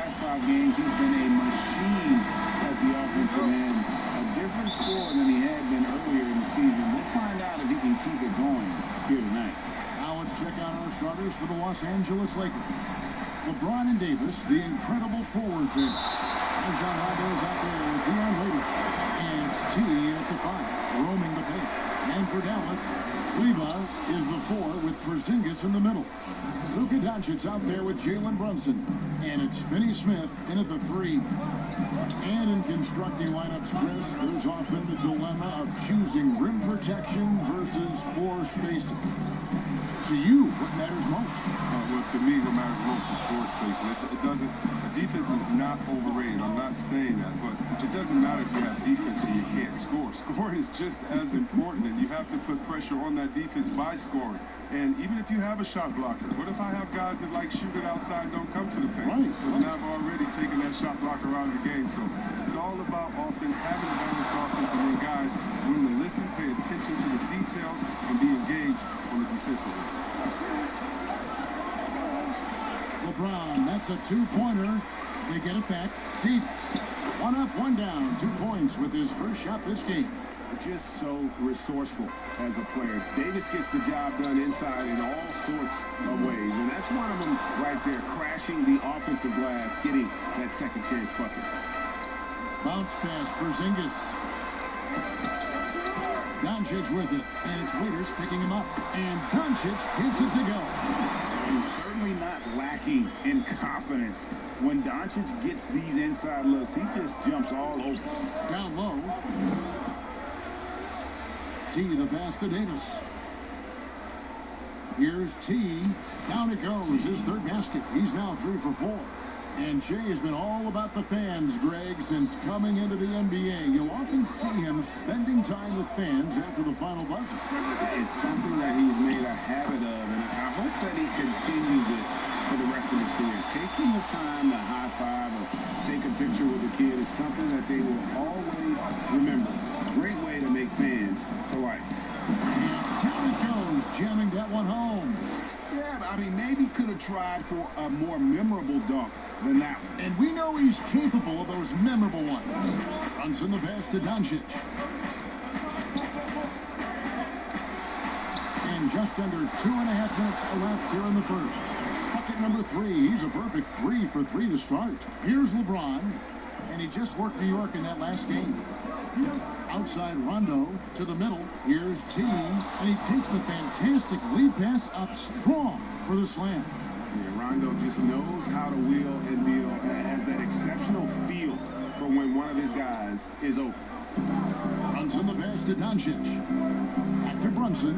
last 5 games, he's been a machine at the offensive end. A different score than he had been earlier in the season. We'll find out if he can keep it going here tonight. Now let's check out our starters for the Los Angeles Lakers. LeBron and Davis, the incredible forward pair. Rajon Rondo is out there with Dion Waiters. And it's T at the 5, roaming the paint. And for Dallas, Kleber is the 4 with Porzingis in the middle. Luka Doncic out there with Jalen Brunson. And it's Finney Smith in at the 3. And in constructing lineups, Chris, there's often the dilemma of choosing rim protection versus floor spacing. To you, what matters most? Well, to me, what matters most is floor spacing. It doesn't. Defense is not overrated. I'm not saying that, but it doesn't matter if you have defense and you can't score. Scoring is just as important, and you have to put pressure on that defense by scoring. And even if you have a shot blocker, what if I have guys that like shoot it outside and don't come to the paint? Right. And I've already taken that shot blocker out of the game. So it's all about offense, having a balanced offense, and then guys willing to listen, pay attention to the details, and be engaged on the defensive end. LeBron, that's a 2-pointer. They get it back. Davis, 1 up, 1 down, 2 points with his first shot this game. Just so resourceful as a player. Davis gets the job done inside in all sorts of ways, and that's one of them right there, crashing the offensive glass, getting that second chance bucket. Bounce pass, Porzingis. Doncic with it, and it's Waiters picking him up. And Doncic gets it to go. He's certainly not lacking in confidence. When Doncic gets these inside looks, he just jumps all over. Down low. T, the pass to Davis. Here's T. Down it goes, his third basket. He's now 3 for 4. And Jay has been all about the fans, Greg, since coming into the NBA. You'll often see him spending time with fans after the final buzzer. It's something that he's made a habit of, and I hope that he continues it for the rest of his career. Taking the time to high five or take a picture with a kid is something that they will always remember. Great way to make fans for life. And down it goes, jamming that one home. Yeah, I mean, maybe could have tried for a more memorable dunk than that one. And we know he's capable of those memorable ones. Runs in the pass to Doncic. And just under 2.5 minutes elapsed here in the first. Bucket number 3. He's a perfect 3 for 3 to start. Here's LeBron. And he just worked New York in that last game. Outside Rondo to the middle. Here's T. And he takes the fantastic lead pass up strong for the slam. Yeah, Rondo just knows how to wheel and deal and has that exceptional feel for when one of his guys is open. Runs in the pass to Doncic. Back to Brunson.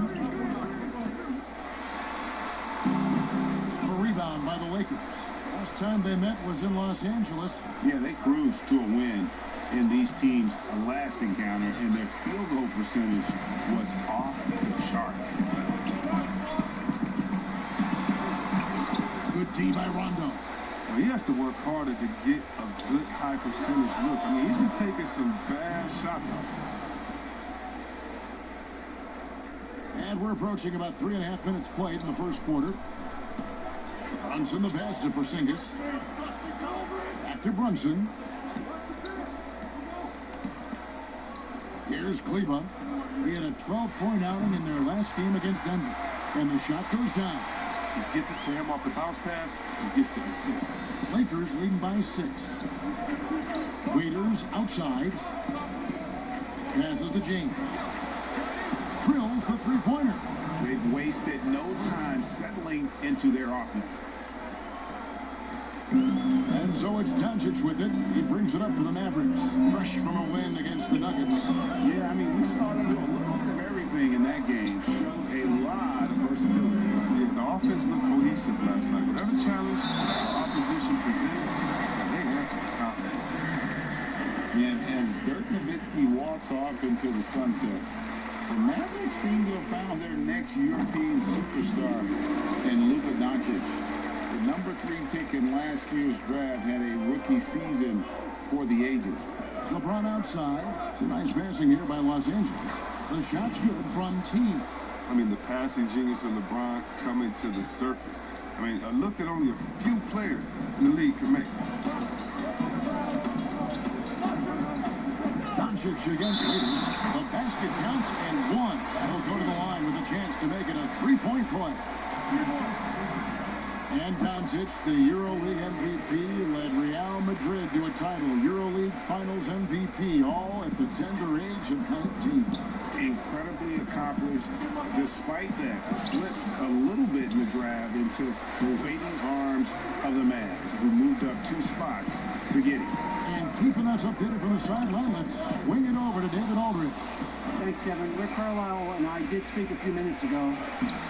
A rebound by the Lakers. Last time they met was in Los Angeles. Yeah, they cruised to a win in these teams' last encounter, and their field goal percentage was off the chart. Good D by Rondo. Well, he has to work harder to get a good high percentage look. I mean, he's been taking some bad shots out there. And we're approaching about 3.5 minutes played in the first quarter. Runs in the pass to Porzingis. Back to Brunson. Here's Kleber. He had a 12-point outing in their last game against Denver. And the shot goes down. He gets it to him off the bounce pass and gets the assist. Lakers leading by 6. Waiters outside. Passes to James. Drills the 3-pointer. They've wasted no time settling into their offense. And so it's Doncic with it. He brings it up for the Mavericks. Fresh from a win against the Nuggets. Yeah, I mean, we saw them do a little bit of everything in that game. Showed a lot of versatility. Yeah, the offense looked cohesive last night. Whatever challenge the opposition presented, they answered with confidence. And as Dirk Nowitzki walks off into the sunset, the Mavericks seem to have found their next European superstar in Luka Doncic. The number 3 pick in last year's draft had a rookie season for the ages. LeBron outside. It's a nice passing here by Los Angeles. The shot's good from T. I mean, the passing genius of LeBron coming to the surface. I mean, a look that only a few players in the league can make. Doncic against Raiders. The basket counts and one. He'll go to the line with a chance to make it a three-point play. And Doncic, the EuroLeague MVP, led Real Madrid to a title. EuroLeague Finals MVP, all at the tender age of 19. Incredibly accomplished. Despite that, slipped a little bit in the draft into the waiting arms of the Mavs, who moved up 2 spots to get him. And keeping us updated from the sideline, let's swing it over to David Aldridge. Thanks, Kevin. Rick Carlisle and I did speak a few minutes ago.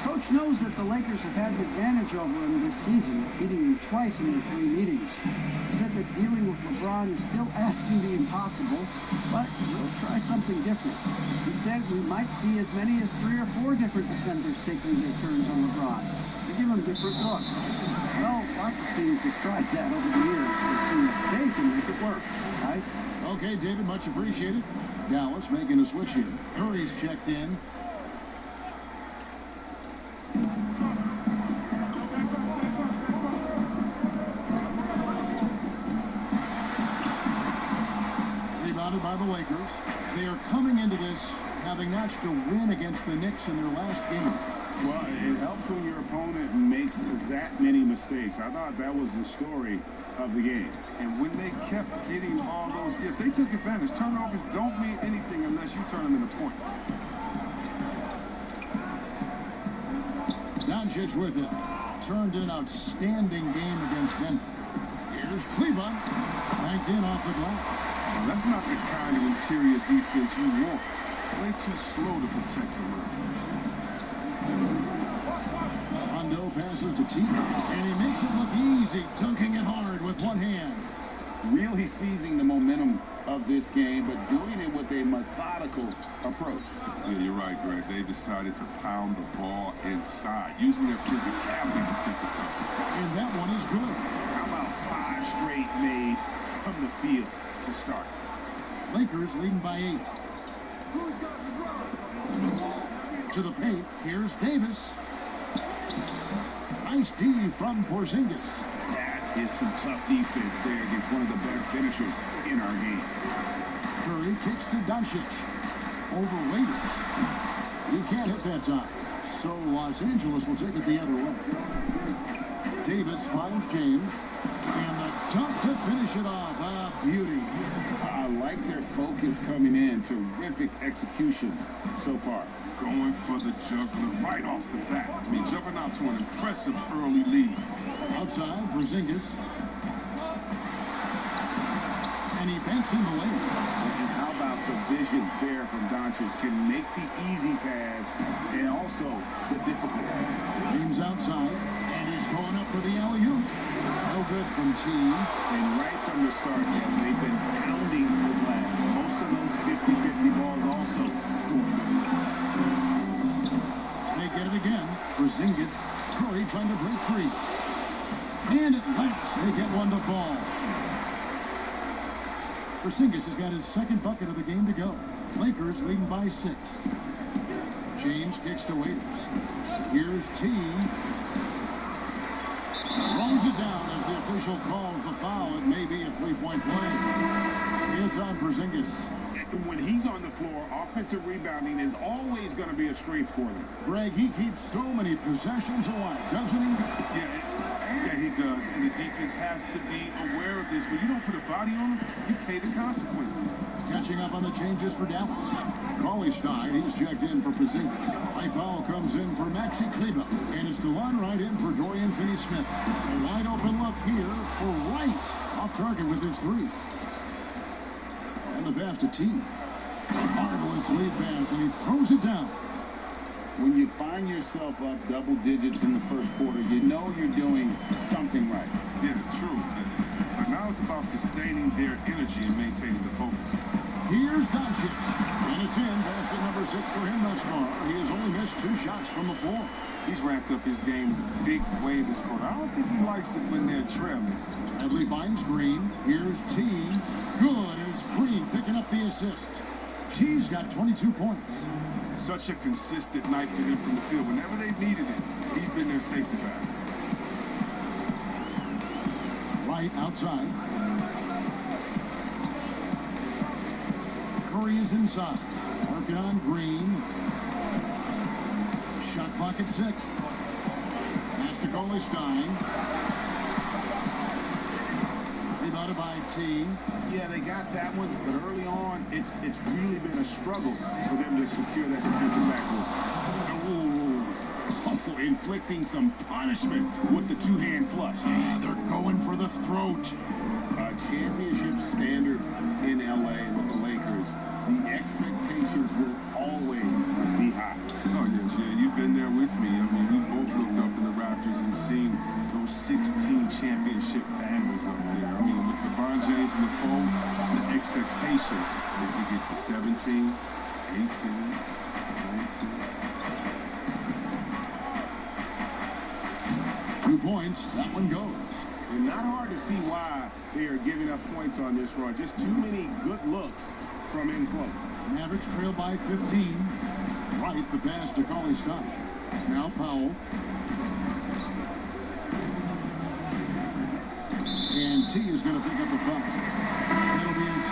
Coach knows that the Lakers have had the advantage over him this season, beating him twice in their 3 meetings. He said that dealing with LeBron is still asking the impossible, but we'll try something different. He said we might see as many as 3 or 4 different defenders taking their turns on LeBron to give him different looks. Well, lots of teams have tried that over the years and seen that they can make it work. Guys? Okay, David, much appreciated. Dallas making a switch here. Curry's checked in. Rebounded by the Lakers. They are coming into this having notched a win against the Knicks in their last game. Well, it helps when your opponent makes that many mistakes. I thought that was the story of the game. And when they kept getting all those gifts, they took advantage. Turnovers don't mean anything unless you turn them into points. Doncic with it. Turned an outstanding game against Denver. Here's Kleber. Banked in off the glass. Well, that's not the kind of interior defense you want. Way too slow to protect the rim. Rondo passes to T, and he makes it look easy, dunking it hard with one hand. Really seizing the momentum of this game, but doing it with a methodical approach. Yeah, you're right, Greg. They decided to pound the ball inside, using their physicality to set the tone. And that one is good. How about 5 straight made from the field to start? Lakers leading by 8. To the paint, here's Davis. Nice D from Porzingis. That is some tough defense there against one of the better finishers in our game. Curry kicks to Doncic. Over Raiders. He can't hit that time. So Los Angeles will take it the other way. Davis finds James. And the dunk to finish it off. Ah, beauty. I like their focus coming in. Terrific execution so far. Going for the juggler right off the bat. I mean, jumping out to an impressive early lead. Outside, Porzingis. And he banks in the lane. And how about the vision there from Doncic? Can make the easy pass and also the difficult. James outside, and he's going up for the alley-oop. No good from T. And right from the start, they've been pounding the glass. Most of those 50-50 balls also going good. They get it again. Porzingis. Curry trying to break free. And at last, they get one to fall. Porzingis has got his second bucket of the game to go. Lakers leading by 6. James kicks to Waiters. Here's T. Rolls it down as the official calls the foul. It may be a three-point play. It's on Porzingis. When he's on the floor, offensive rebounding is always going to be a strength for them. Greg, he keeps so many possessions alive, doesn't he? Yeah, he does. And the defense has to be aware of this. When you don't put a body on him, you pay the consequences. Catching up on the changes for Dallas. Cauley-Stein, he's checked in for Porzingis. Powell comes in for Maxi Kleber. And it's DeLon Wright in for Dorian Finney-Smith. A wide open look here for Wright. Off target with his 3. And the pass to T. Marvelous lead pass, and he throws it down. When you find yourself up double digits in the first quarter, you know you're doing something right. Yeah, true. But now it's about sustaining their energy and maintaining the focus. Here's Doncic. And it's in. Basket number 6 for him thus far. He has only missed 2 shots from the floor. He's ramped up his game in a big way this quarter. I don't think he likes it when they're trailing. Bradley finds Green. Here's T. Good. And it's Green picking up the assist. T's got 22 points. Such a consistent night for him from the field. Whenever they needed it, he's been their safety valve. White outside. Curry is inside. Working on Green. Shot clock at 6. Pass to Stein. Rebounded by T. Yeah, they got that one, but early on, it's really been a struggle for them to secure that defensive backboard. Oh, inflicting some punishment with the two-hand flush. Yeah, they're going for the throat. A championship standard in LA with the Lakers. The expectations will always be high. Oh, yes, yeah, you've been there with me. I mean, we both looked up in the Raptors and seen those 16 championship bangers up there. I mean, with LeBron James in the fold, the expectation is to get to 17, 18, 19. 2 points. That one goes. And not hard to see why they are giving up points on this run. Just too many good looks from in close. Mavericks trail by 15. Right, the pass to Stein. Now Powell. And T is going to pick up the foul. That'll be his.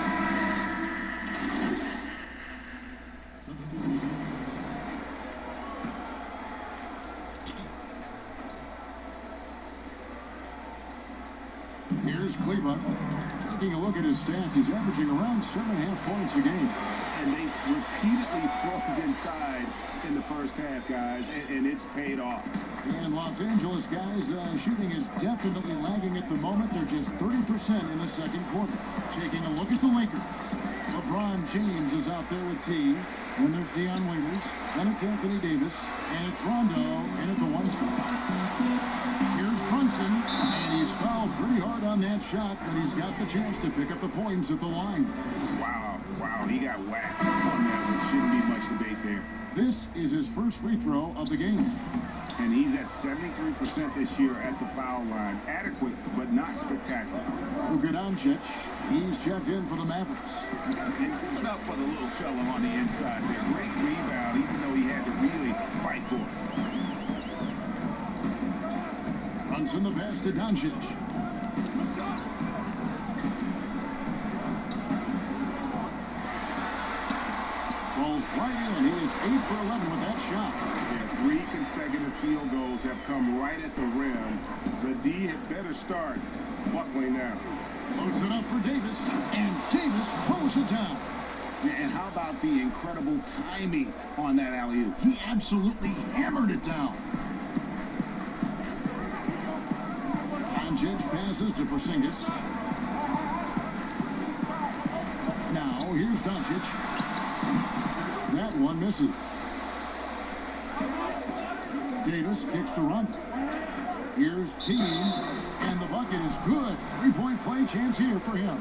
Here's Kleber. Taking a look at his stats, he's averaging around 7.5 points a game. And they repeatedly froze inside in the first half, guys, and it's paid off. And Los Angeles guys, shooting is definitely lagging at the moment. They're just 30% in the second quarter. Taking a look at the Lakers. LeBron James is out there with T. Then there's Dion Waiters. Then it's Anthony Davis. And it's Rondo in at the 1 spot. Here's Brunson. And he's fouled pretty hard on that shot, but he's got the chance to pick up the points at the line. Wow, he got whacked on that one. Shouldn't be much debate there. This is his first free throw of the game. And he's at 73% this year at the foul line. Adequate, but not spectacular. Luka Doncic, he's checked in for the Mavericks. And give it up for the little fella on the inside there. Great rebound, even though he had to really fight for it. Brunson the pass to Doncic. Falls right in. He is 8 for 11 with that shot. Yeah, 3 consecutive field goals have come right at the rim. The D had better start buckling now. Loads it up for Davis, and Davis throws it down. And how about the incredible timing on that alley-oop? He absolutely hammered it down. Doncic passes to Porzingis. Now, here's Doncic. That one misses. Davis kicks to Rondo. Here's T, and the bucket is good. 3-point play chance here for him.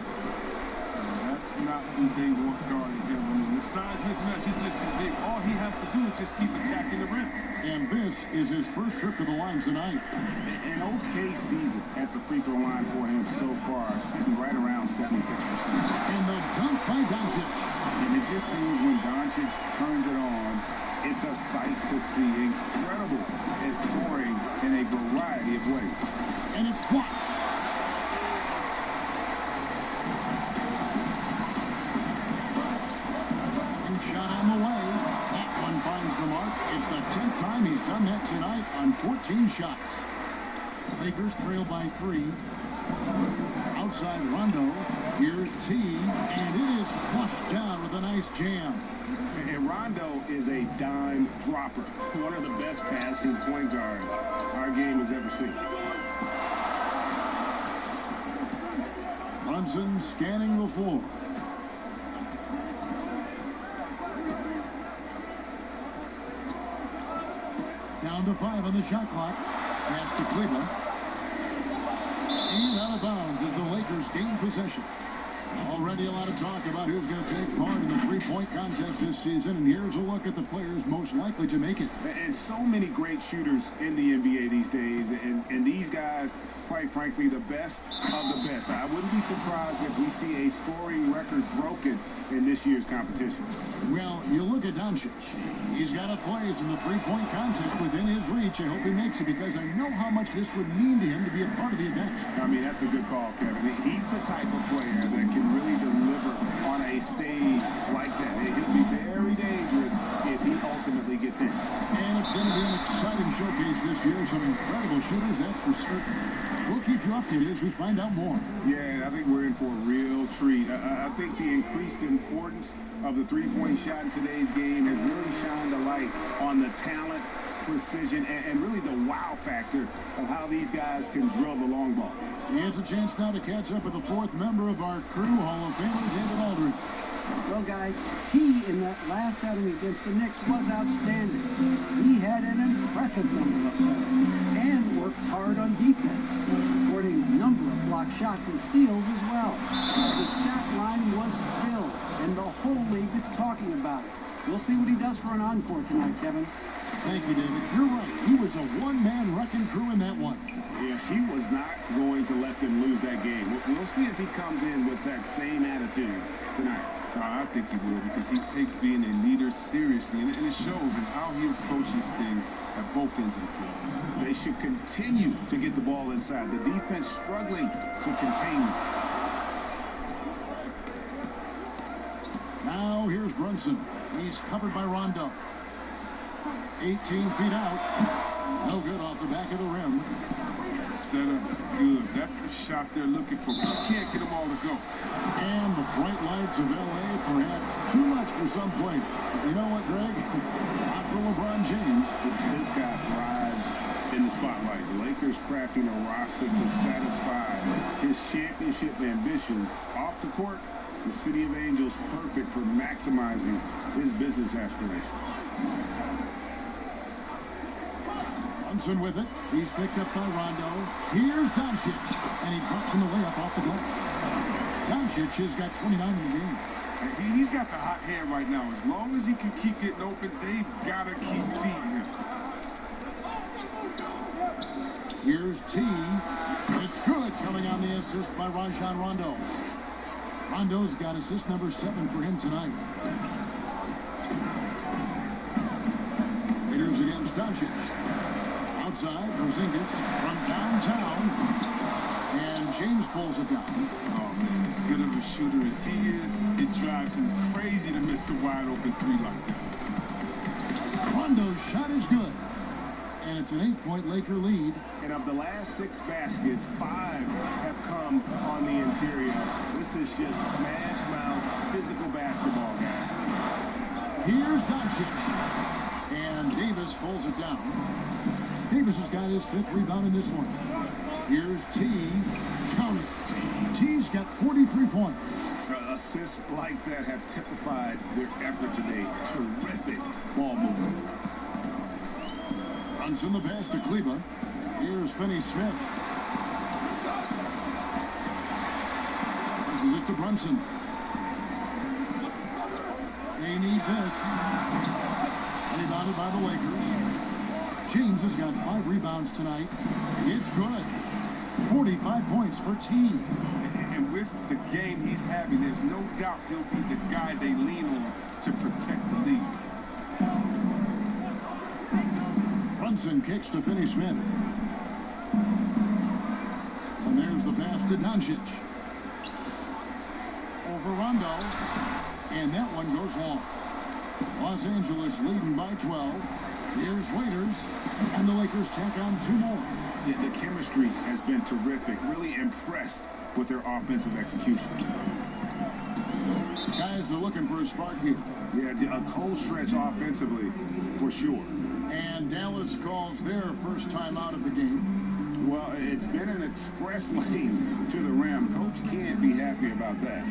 That's not who they want guarding him. I mean, the size mismatch, he's just too big. All he has to do is just keep attacking the rim. And this is his first trip to the line tonight. An okay season at the free throw line for him so far, sitting right around 76%. And the dunk by Doncic. And it just seems when Doncic turns it on, it's a sight to see. Incredible at scoring in a variety of ways. And it's blocked. Shot on the way. That one finds the mark. It's the 10th time he's done that tonight on 14 shots. Lakers trail by 3. Outside Rondo. Here's T, and it is flushed down with a nice jam. And Rondo is a dime dropper. One of the best passing point guards our game has ever seen. Brunson scanning the floor. Down to 5 on the shot clock. Pass to Kleber. And out of bounds as the Lakers gain possession. Already a lot of talk about who's going to take part in the three-point contest this season, and here's a look at the players most likely to make it. And so many great shooters in the NBA these days, and these guys, quite frankly, the best of the best. I wouldn't be surprised if we see a scoring record broken in this year's competition. Well, you look at Doncic. He's got a place in the three-point contest within his reach. I hope he makes it because I know how much this would mean to him to be a part of the event. I mean, that's a good call, Kevin. He's the type of player that can really deliver on a stage like that. He'll be very dangerous if he ultimately gets in. And it's going to be an exciting showcase this year. Some incredible shooters, that's for certain. We'll keep you updated as we find out more. Yeah, I think we're in for a real treat. I think the increased importance of the three-point shot in today's game has really shined a light on the talent, precision, and really the wow factor of how these guys can drill the long ball. It's a chance now to catch up with the fourth member of our crew, Hall of Famer David Aldridge. Well, guys, T in that last outing against the Knicks was outstanding. He had an impressive number of plays and worked hard on defense, recording a number of blocked shots and steals as well. The stat line was filled, and the whole league is talking about it. We'll see what he does for an encore tonight, Kevin. Thank you, David. You're right. He was a one-man wrecking crew in that one. Yeah, he was not going to let them lose that game. We'll see if he comes in with that same attitude tonight. I think he will because he takes being a leader seriously, and it shows in how he approaches things at both ends of the floor. They should continue to get the ball inside. The defense struggling to contain them. Now here's Brunson. He's covered by Rondo. 18 feet out. No good off the back of the rim. Setup's good. That's the shot they're looking for. But you can't get them all to go. And the bright lights of L.A. perhaps too much for some players. But you know what, Greg? Not for LeBron James. This guy thrives in the spotlight. The Lakers crafting a roster to satisfy his championship ambitions. Off the court, the City of Angels perfect for maximizing his business aspirations. Brunson with it. He's picked up by Rondo. Here's Doncic. And he drops in the layup off the glass. Doncic has got 29 in the game. He's got the hot hand right now. As long as he can keep getting open, they've got to keep feeding him. Here's T. It's good, coming on the assist by Rajon Rondo. Rondo's got assist number 7 for him tonight. Raiders against Doncic. Outside, Porzingis from downtown. And James pulls it down. Oh, man, as good of a shooter as he is, it drives him crazy to miss a wide-open three like that. Rondo's shot is good. And it's an 8-point Laker lead. And of the last 6 baskets, 5 have come on the interior. This is just smash mouth physical basketball, guys. Here's Doncic. And Davis pulls it down. Davis has got his 5th rebound in this one. Here's T. Count it. T's got 43 points. Assists like that have typified their effort today. Terrific ball movement. Brunson the pass to Kleba. Here's Finney-Smith. This is it to Brunson. They need this. Rebounded by the Lakers. James has got 5 rebounds tonight. It's good. 45 points for T. And with the game he's having, there's no doubt he'll be the guy they lean on to protect the lead. Brunson kicks to Finney-Smith. And there's the pass to Doncic. Over Rondo. And that one goes long. Los Angeles leading by 12. Here's Waiters. And the Lakers tack on 2 more. Yeah, the chemistry has been terrific. Really impressed with their offensive execution. Guys are looking for a spark here. Yeah, a cold stretch offensively, for sure. And Dallas calls their first time out of the game. Well, it's been an express lane to the rim. Coach can't be happy about that.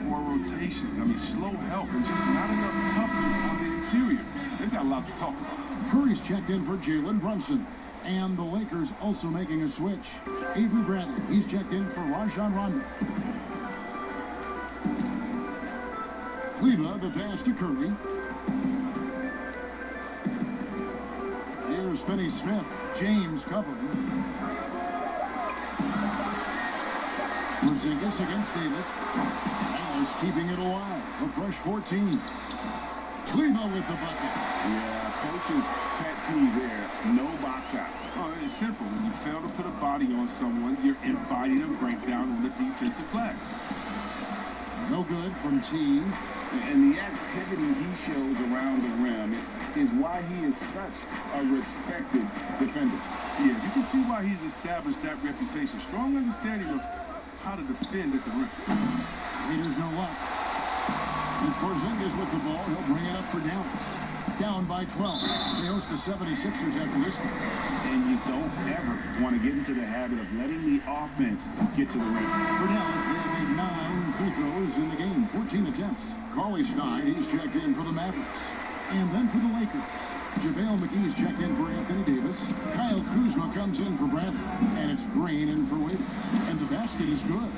4 rotations. I mean, slow help and just not enough toughness on the interior. They've got a lot to talk about. Curry's checked in for Jalen Brunson. And the Lakers also making a switch. Avery Bradley, he's checked in for Rajon Rondo. Kleber, the pass to Curry. Here's Finney-Smith. James covering. Porzingis against Davis. Dallas keeping it alive. A fresh 14. Kleber with the bucket. Yeah, coach's pet peeve there. No box out. Oh, it's simple. When you fail to put a body on someone, you're inviting a breakdown on the defensive glass. No good from T. And the activity he shows around the rim is why he is such a respected defender. Yeah, you can see why he's established that reputation. Strong understanding of how to defend at the rim. Raiders no luck. It's Porzingis with the ball. He'll bring it up for Dallas. Down by 12. They host the 76ers after this one. And you don't ever want to get into the habit of letting the offense get to the rim. For Dallas, they have made 9 free throws in the game. 14 attempts. Cauley Stein, he's checked in for the Mavericks. And then for the Lakers, JaVale McGee's checked in for Anthony Davis. Kyle Kuzma comes in for Bradley. And it's Green in for Waiters. And the basket is good.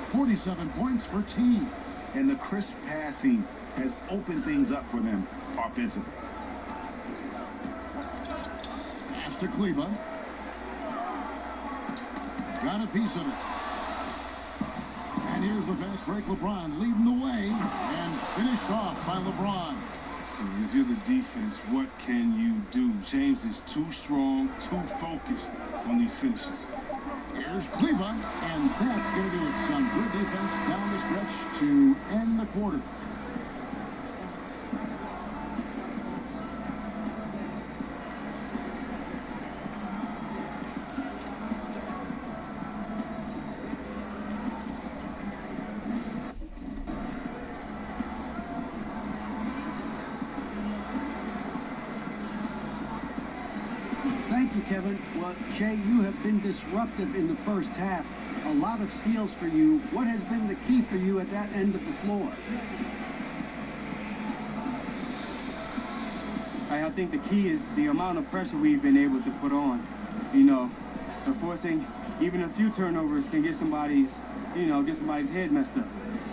47 points for T. And the crisp passing has opened things up for them offensively. Pass to Kleber. Got a piece of it. And here's the fast break. LeBron leading the way. And finished off by LeBron. If you're the defense, what can you do? James is too strong, too focused on these finishes. Here's Kleber, and that's going to do it. Some good defense down the stretch to end the quarter. Thank you, Kevin. Well, Shea, you have been disruptive in the first half. A lot of steals for you. What has been the key for you at that end of the floor? I think the key is the amount of pressure we've been able to put on. You know, forcing even a few turnovers can get somebody's head messed up.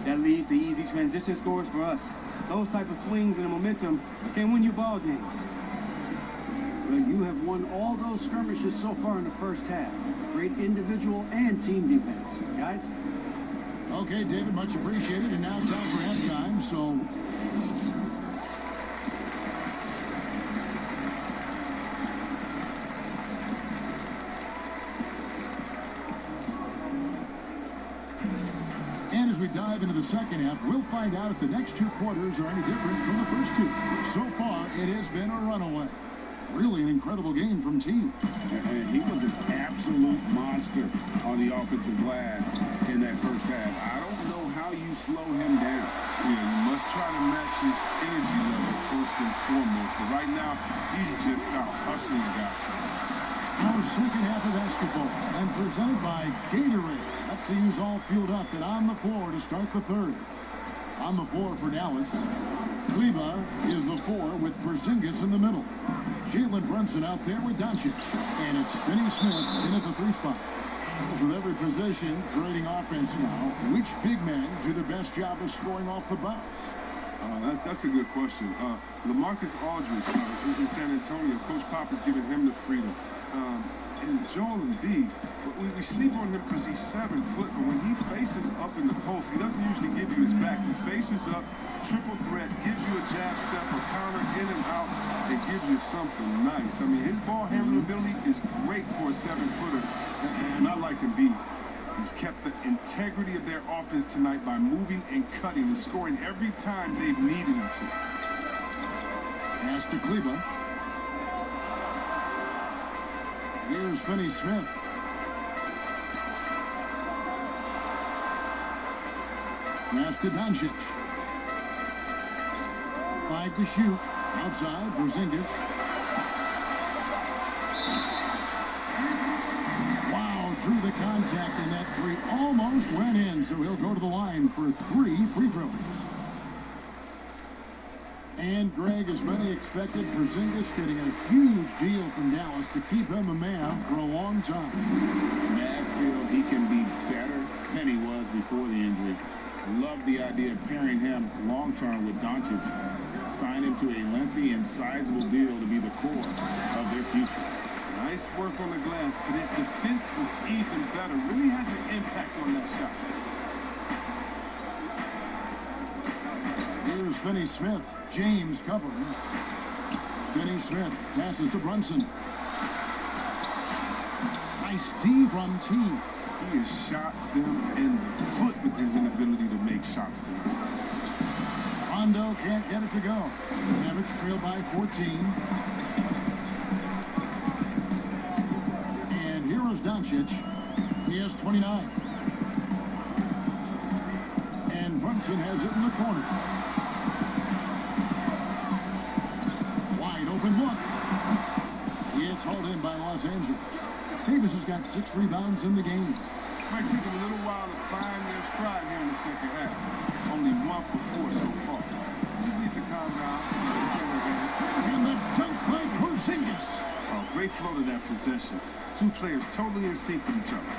That leads to easy transition scores for us. Those type of swings and the momentum can win you ball games. Well, you have won all those skirmishes so far in the first half. Great individual and team defense. Guys? Okay, David, much appreciated. And now time for halftime, so... And as we dive into the second half, we'll find out if the next 2 quarters are any different from the first 2. So far, it has been a runaway. Really an incredible game from T. And he was an absolute monster on the offensive glass in that first half. I don't know how you slow him down. Yeah, you must try to match his energy level first and foremost. But right now, he's just out hustling guys. Our second half of basketball, and presented by Gatorade. Let's see who's all fueled up and on the floor to start the third. On the floor for Dallas, Kleber is the 4 with Porzingis in the middle. Jalen Brunson out there with Doncic. And it's Finney-Smith in at the 3 spot. With every position creating offense now, which big men do the best job of scoring off the bounce? That's a good question. LaMarcus Aldridge in San Antonio, Coach Pop has given him the freedom. And Joel Embiid, we sleep on him because he's 7 foot, but when he faces up in the post, he doesn't usually give you his back. He faces up, triple threat, gives you a jab step, a counter, in and out, and gives you something nice. I mean, his ball handling ability is great for a 7-footer, and I like Embiid. He's kept the integrity of their offense tonight by moving and cutting and scoring every time they've needed him to. Pass to Kleber. Here's Finney-Smith. Pass to Doncic. 5 to shoot. Outside, Porzingis. Wow, through the contact, and that 3 almost went in, so he'll go to the line for 3 free throws. And Greg, as many expected, Porzingis getting a huge deal from Dallas to keep him a man for a long time. Mass feel he can be better than he was before the injury. Love the idea of pairing him long-term with Doncic. Sign him to a lengthy and sizable deal to be the core of their future. Nice work on the glass, but his defense was even better. Really has an impact on that shot. Here's Finney Smith. James covering. Finney Smith passes to Brunson. Nice D from T. He has shot them in the foot with his inability to make shots tonight. Rondo can't get it to go. Mavericks trail by 14. And here is Doncic. He has 29. And Brunson has it in the corner. Wide open look. It's hauled in by Los Angeles. Davis has got 6 rebounds in the game. Might take them a little while to find their stride here in the second half. Only 1 for 4 so far. Just need to calm down. And the dunk by Porzingis. Oh, great flow to that possession. 2 players totally in sync with each other.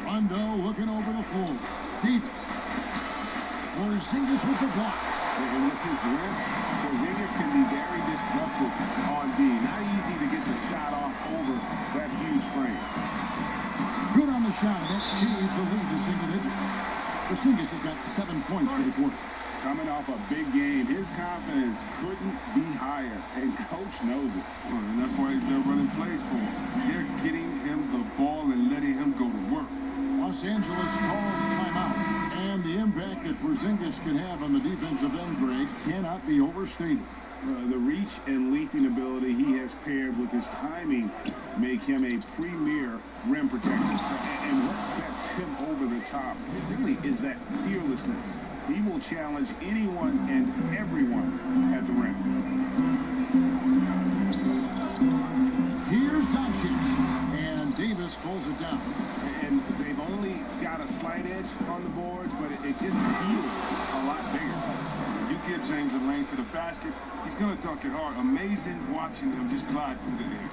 Rondo looking over the floor. Davis. Porzingis with the block. And with his length, Porzingis can be very disruptive on D. Not easy to get the shot off over that huge frame. Good on the shot, and that shaves the lead to single digits. Porzingis has got 7 points for the quarter. Coming off a big game, his confidence couldn't be higher, and coach knows it. Well, and that's why they're running plays for him. They're getting him the ball and letting him go to work. Los Angeles calls timeout, and the impact that Porzingis can have on the defensive end, Greg, cannot be overstated. The reach and leaping ability he has paired with his timing make him a premier rim protector. And what sets him over the top really is that fearlessness. He will challenge anyone and everyone at the rim. Here's Doncic, and Davis pulls it down. And they've only got a slight edge on the boards, but it just feels a lot bigger. You give James a lane to the basket, he's going to dunk it hard. Amazing watching him just glide through the air.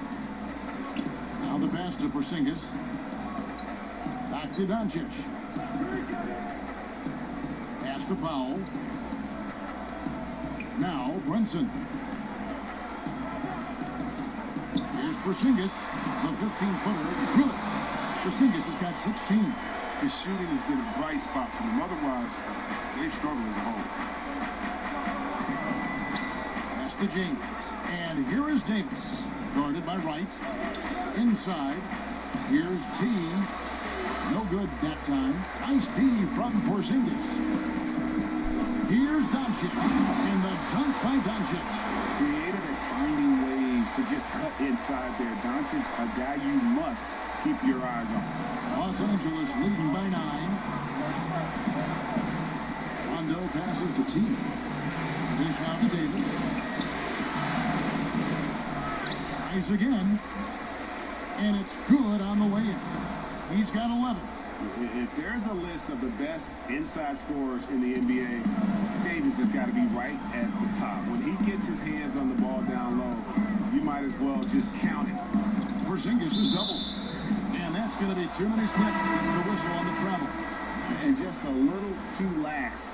Now the pass to Porzingis. Back to Doncic. Pass to Powell. Now Brunson. Here's Porzingis. The 15-footer. Good. Porzingis has got 16. His shooting has been a bright spot for them. Otherwise, they struggle as a whole. Pass to James. And here is Davis. Guarded by Wright. Inside. Here's T. No good that time. Nice D from Porzingis. Here's Doncic. And the dunk by Doncic. Creative at finding ways to just cut inside there. Doncic, a guy you must keep your eyes on. Los Angeles leading by 9. Rondo passes to T. Dish now to Davis. Tries again. And it's good on the way in. He's got 11. If there's a list of the best inside scorers in the NBA, Davis has got to be right at the top. When he gets his hands on the ball down low, you might as well just count it. Porzingis is doubled. And that's going to be too many steps. It's the whistle on the travel. And just a little too lax.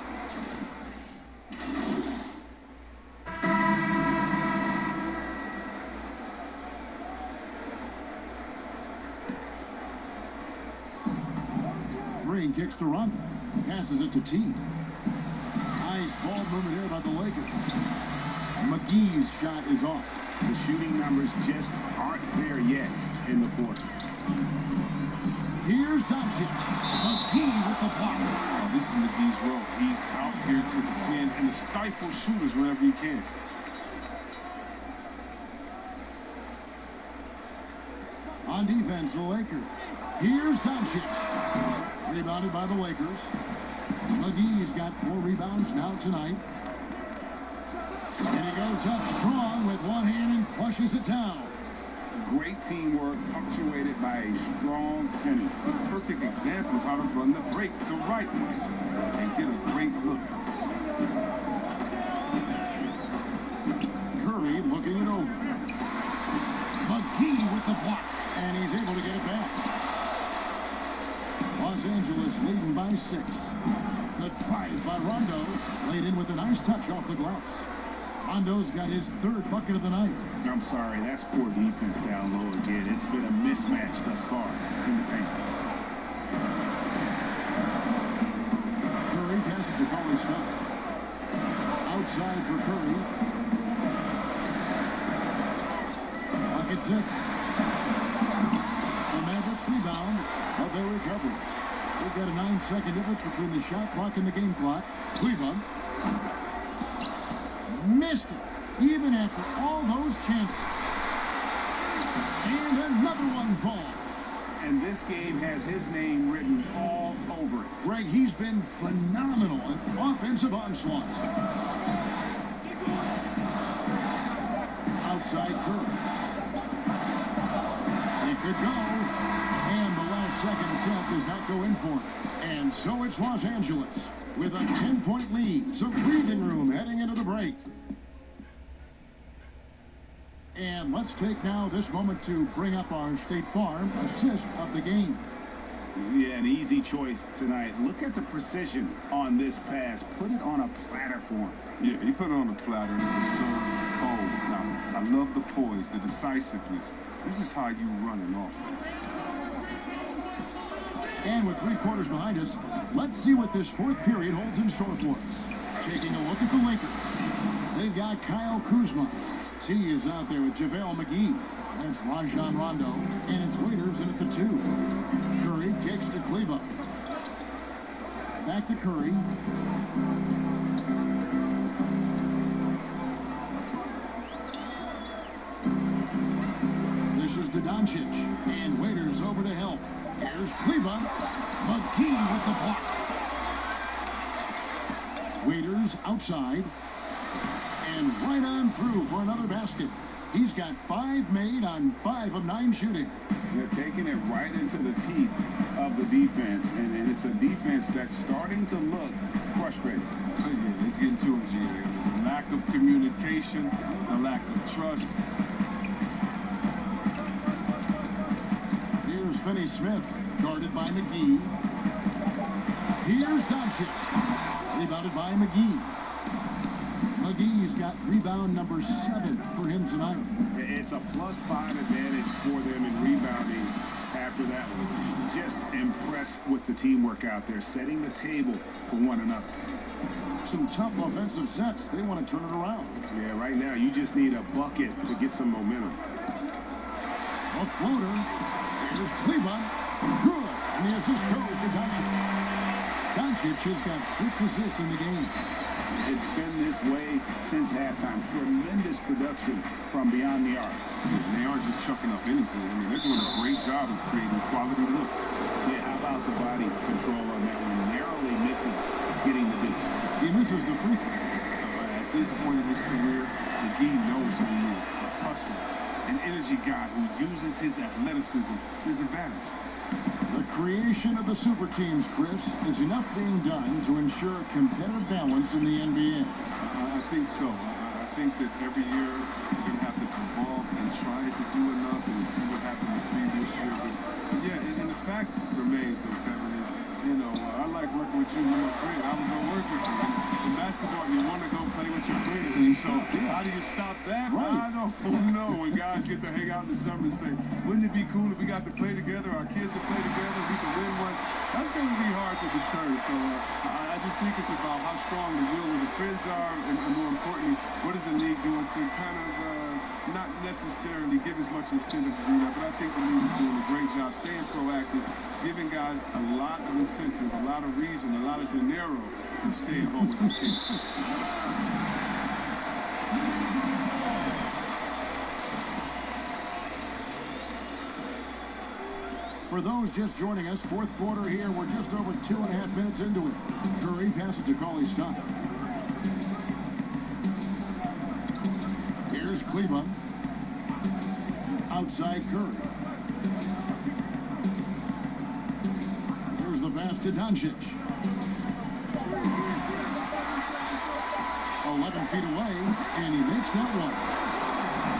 Green kicks to Rondo. Passes it to T. Nice ball movement here by the Lakers. McGee's shot is off. The shooting numbers just aren't there yet in the quarter. Here's Doncic. McGee with the block. Oh, this is McGee's role. He's out here to defend and to stifle shooters whenever he can. On defense, the Lakers. Here's Doncic. Rebounded by the Lakers. McGee's got 4 rebounds now tonight. And he goes up strong with one hand and flushes it down. Great teamwork punctuated by a strong finish. A perfect example of how to run the break the right way and get a great look. Curry looking it over. McGee with the block. And he's able to get it back. Los Angeles leading by 6. The drive by Rondo, laid in with a nice touch off the glass. Rondo's got his 3rd bucket of the night. I'm sorry, that's poor defense down low again. It's been a mismatch thus far in the paint. Curry passes to Cauley Stein. Outside for Curry. Bucket 6. The Mavericks rebound, but they recover it. We've got a 9-second difference between the shot clock and the game clock. Cleveland missed it, even after all those chances. And another one falls. And this game has his name written all over it. Greg, he's been phenomenal in offensive onslaught. Outside Curry. It could go. And the last second attempt does not go in for him. And so it's Los Angeles with a 10-point lead. So breathing room heading into the break. And let's take now this moment to bring up our State Farm assist of the game. Yeah, an easy choice tonight. Look at the precision on this pass. Put it on a platter for him. Yeah, he put it on the platter and it served cold. Now, I love the poise, the decisiveness. This is how you run an offense. And with 3 quarters behind us, let's see what this 4th period holds in store for us. Taking a look at the Lakers. They've got Kyle Kuzma. T is out there with JaVale McGee. That's Rajon Rondo. And it's Waiters in at the 2. Curry kicks to Kleba. Back to Curry. This is to Doncic. And Waiters over to help. Here's Kleba. McGee with the block. Waiters outside. And right on through for another basket. He's got 5 made on 5 of 9 shooting. They're taking it right into the teeth of the defense. And it's a defense that's starting to look frustrated. Yeah, it's getting to him, G. The lack of communication, the lack of trust. Here's Finney Smith, guarded by McGee. Here's Doncic, rebounded by McGee. McGee's got rebound number 7 for him tonight. It's a +5 advantage for them in rebounding after that one. Just impressed with the teamwork out there, setting the table for one another. Some tough offensive sets. They want to turn it around. Yeah, right now you just need a bucket to get some momentum. A floater. Here's Cleveland. Good. And the assist goes to Doncic. Doncic has got 6 assists in the game. It's been this way since halftime. Tremendous production from beyond the arc. And they aren't just chucking up anything. I mean, they're doing a great job of creating quality looks. Yeah, how about the body control on that one? Narrowly misses getting the deuce. He misses the free throw. At this point in his career, McGee knows who he is. A hustler, an energy guy who uses his athleticism to his advantage. The creation of the super teams, Chris, is enough being done to ensure competitive balance in the NBA. I think so. I think that every year you're going to have to evolve and try to do enough and see what happened the previous year. But yeah, and the fact remains, though, Kevin, is, I like working with you. You're my friend. I would go work with you. In basketball, you want to go play with your friends. And so how do you stop that? Right. I don't know. When guys get to hang out in the summer and say, wouldn't it be cool if we got to play together, our kids to play together, we could win one? That's going to be hard to deter. So I just think it's about how strong the will of the friends are, and more importantly, what is the league doing to kind of not necessarily give as much incentive to do that, but I think the league is doing a great job staying proactive, giving guys a lot of incentive, a lot of reason, a lot of dinero to stay at home with the team. For those just joining us, 4th quarter here. We're just over 2.5 minutes into it. Curry passes to Cauley Stein. Here's Cleveland. Outside Curry. Here's the pass to Doncic. 11 feet away, and he makes that one.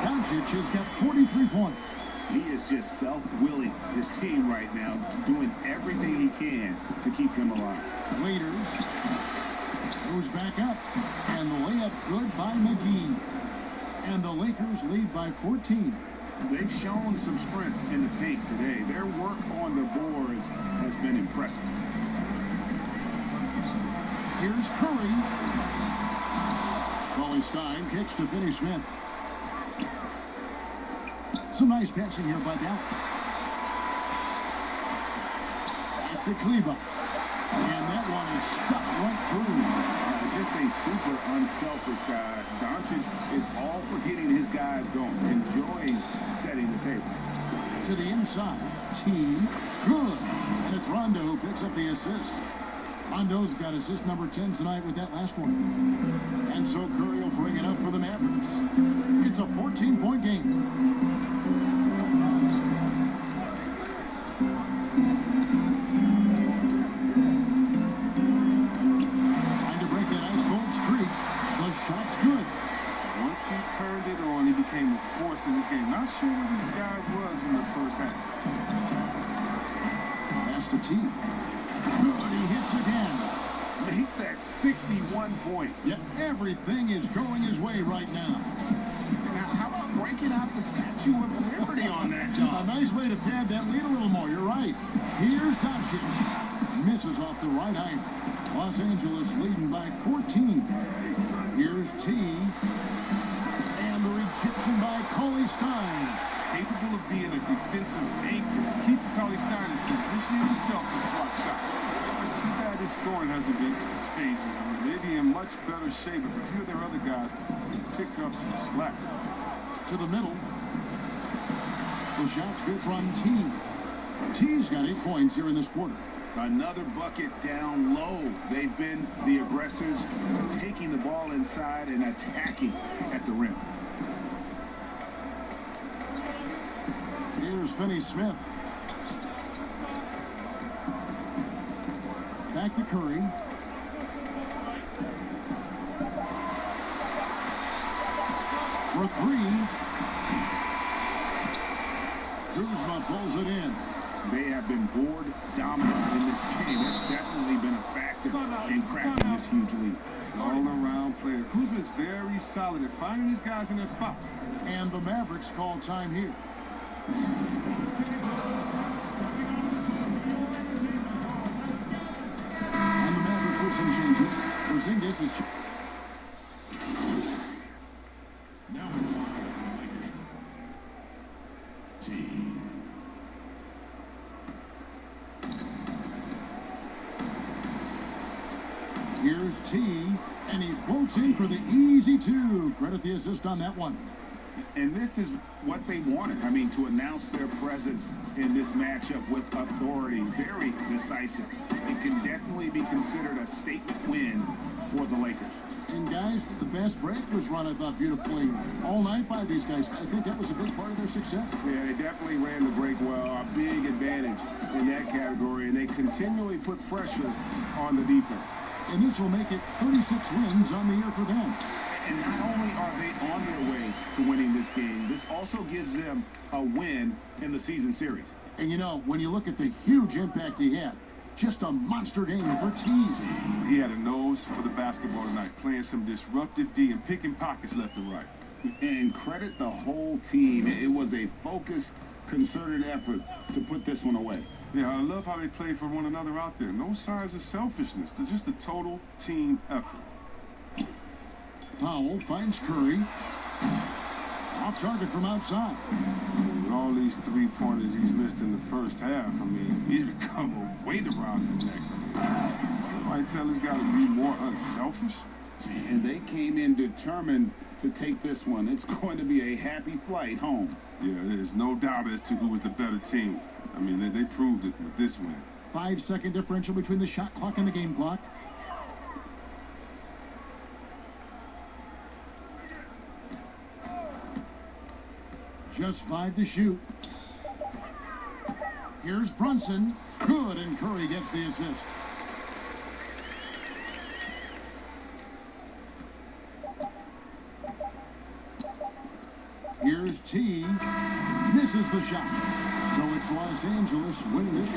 Doncic has got 43 points. He is just self-willing his team right now, doing everything he can to keep them alive. Waiters goes back up, and the layup good by McGee. And the Lakers lead by 14. They've shown some strength in the paint today. Their work on the boards has been impressive. Here's Curry. Stein kicks to Finney Smith. Some nice passing here by Dallas. Back to Kleba. And that one is stuck right through. Just a super unselfish guy. Doncic is all for getting his guys going. Enjoys setting the table. To the inside. Team good. And it's Rondo who picks up the assist. Rondo's got assist number 10 tonight with that last one. And so Curry will bring it up for the Mavericks. It's a 14-point game. Trying to break that ice-cold streak. The shot's good. Once he turned it on, he became a force in this game. Not sure where this guy was in the first half. Pass to T. Good, he hits again. Make that 61 points. Yep, everything is going his way right now. Now, how about breaking out the Statue of Liberty on that job? A nice way to pad that lead a little more. You're right. Here's Doncic. Misses off the right iron. Los Angeles leading by 14. Here's T. And the re-kitchen by Cauley Stein. Capable of being a defensive anchor. Keith Cauley-Stein is positioning himself to slot shots. Too bad his scoring hasn't been contagious. I mean, maybe in much better shape, but a few of their other guys can pick up some slack. To the middle. The shot's good from T. T's got 8 points here in this quarter. Another bucket down low. They've been the aggressors, taking the ball inside and attacking at the rim. Here's Finney Smith. Back to Curry. For 3. Kuzma pulls it in. They have been board dominant in this game. That's definitely been a factor in cracking this huge lead. All-around player. Kuzma's very solid at finding these guys in their spots. And the Mavericks call time here. And the Mavericks with some changes. Porzingis is... Now T. Here's T, and he floats in for the easy 2. Credit the assist on that one. And this is what they wanted. I mean, to announce their presence in this matchup with authority. Very decisive. It can definitely be considered a statement win for the Lakers. And guys, the fast break was run, I thought, beautifully all night by these guys. I think that was a big part of their success. Yeah, they definitely ran the break well. A big advantage in that category. And they continually put pressure on the defense. And this will make it 36 wins on the year for them. And not only are they on their way to winning this game, this also gives them a win in the season series. And you know, when you look at the huge impact he had, just a monster game for T. He had a nose for the basketball tonight, playing some disruptive D and picking pockets left and right. And credit the whole team. It was a focused, concerted effort to put this one away. Yeah, I love how they play for one another out there. No signs of selfishness. They're just a total team effort. Powell finds Curry. Off target from outside. With all these three-pointers he's missed in the first half, I mean, he's become a weight around his neck. Somebody tell this guy to be more unselfish. And they came in determined to take this one. It's going to be a happy flight home. Yeah, there's no doubt as to who was the better team. I mean, they proved it with this win. 5-second differential between the shot clock and the game clock. Just 5 to shoot. Here's Brunson. Good, and Curry gets the assist. Here's T. Misses the shot. So it's Los Angeles winning this.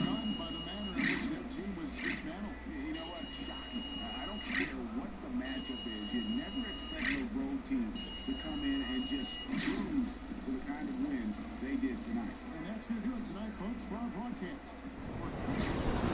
Stunned by the manner in which their team was dismantled. You know what? Shocking. I don't care what the matchup is. You never expect a road team to come in and just cruise to the kind of win they did tonight. And that's going to do it tonight, folks, for our broadcast.